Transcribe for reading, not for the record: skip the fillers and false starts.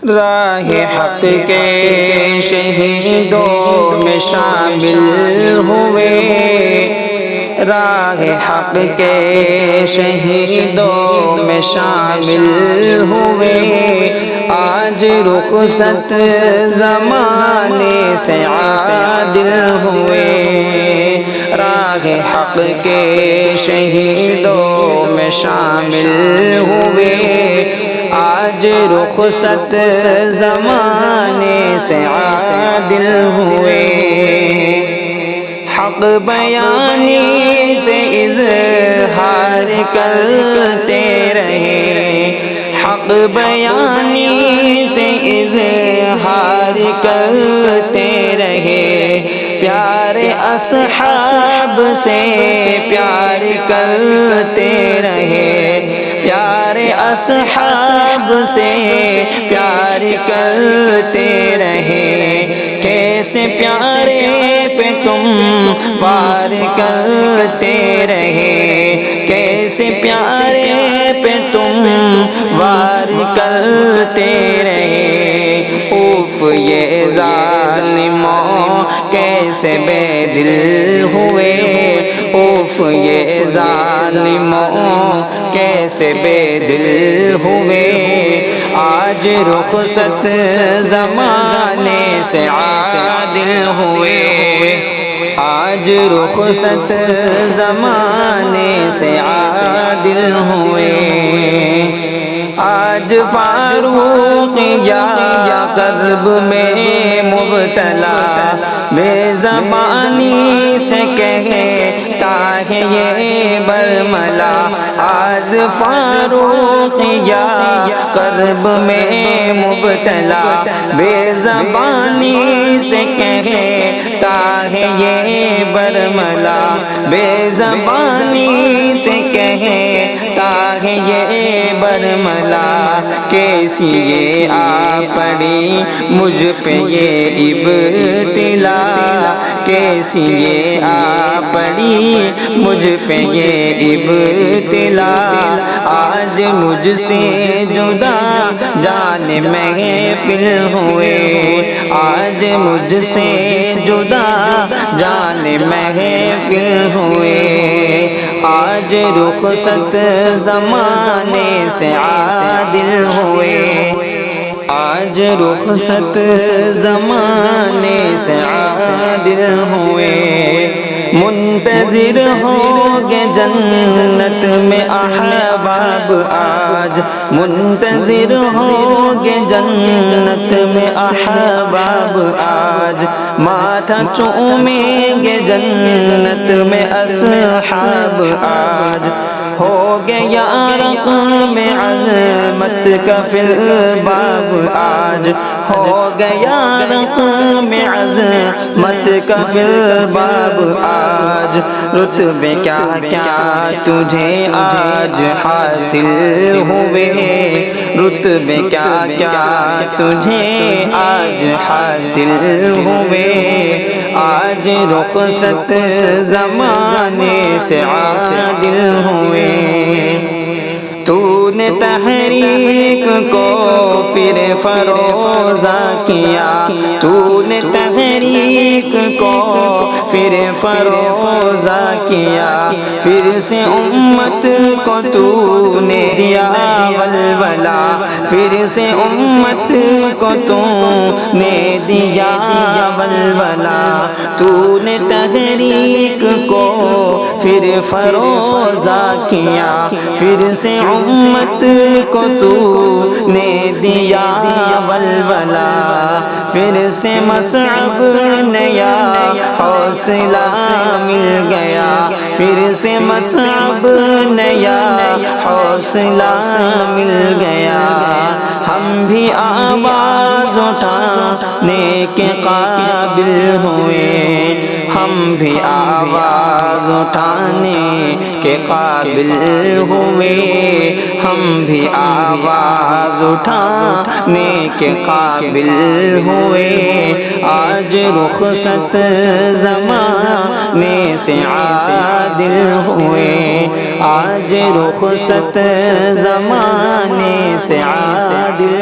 راہ حق کے شہیدوں میں شامل ہوئے، راہ حق کے شہیدوں میں شامل ہوئے، آج رخصت زمانے سے عادل ہوئے، راہ حق کے شہیدوں میں شامل ہوئے، آج رخصت زمانے سے عادل ہوئے، حق بیانی سے اظہار کرتے رہے، حق بیانی سے اظہار کرتے رہے، پیارے اصحاب سے پیار کرتے رہے، پیارے اصحاب سے پیار کرتے رہے، کیسے پیارے پہ تم وار کرتے رہے، کیسے پیارے پہ تم وار کرتے رہے، اوف یہ ظالموں کیسے بے دل ہوئے، اوف یہ ظالموں کیسے بے دل ہوئے، آج رخصت زمانے سے عادل ہوئے، آج رخصت زمانے سے عادل ہوئے، آج فاروق یا کرب میں مبتلا بے زبانی سے کہتا ہے یہ برملا، آج فاروق یا کرب میں مبتلا بے زبانی سے کہتا ہے یہ برملا، بے زبانی سے کہتا ہے یہ برملا، کیسی یہ آ پڑی مجھ پہ یہ ابتلا، کیسی یہ آ پڑی مجھ پہ یہ ابتلا، آج مجھ سے جدا جان محفل ہوئے، آج مجھ سے جدا جان محفل ہوئے، آج رخصت زمانے سے عادل ہوئے، آج رخصت زمانے سے عادل ہوئے، منتظر ہوں گے جنت میں احباب آج، منتظر ہوں گے جنت میں احباب آج، ماتھا چومیں گے جنت میں اصحاب آج، ہو گیا رقم عظمت کا فی الباب آج، ہو گیا رقم عظمت کا فی الباب آج، رتبے کیا کیا تجھے آج حاصل ہوئے، رتبے کیا کیا تجھے آج حاصل ہوئے، آج رخصت زمانے سے عادل ہوئے، تو نے تحریک کو پھر فروزہ کیا، تو نے تحریک کو پھر فروزہ کیا، پھر سے امت کو تو نے دیا ولولا، پھر سے امت کو تو نے دیا ولولا، تو نے تحریک کو پھر فروزہ کیا، پھر سے امت کو تو نے دیا ولولا، پھر سے مصعب نیا حوصلہ مل گیا، پھر سے مصعب نیا حوصلہ مل گیا، ہم بھی آواز اٹھانے کے قابل ہوئے، ہم بھی آواز اٹھانے کے قابل ہوئے، ہم بھی آواز اٹھانے کے قابل ہوئے، آج رخصت زمانے سے عادل ہوئے، آج رخصت زمانے سے عادل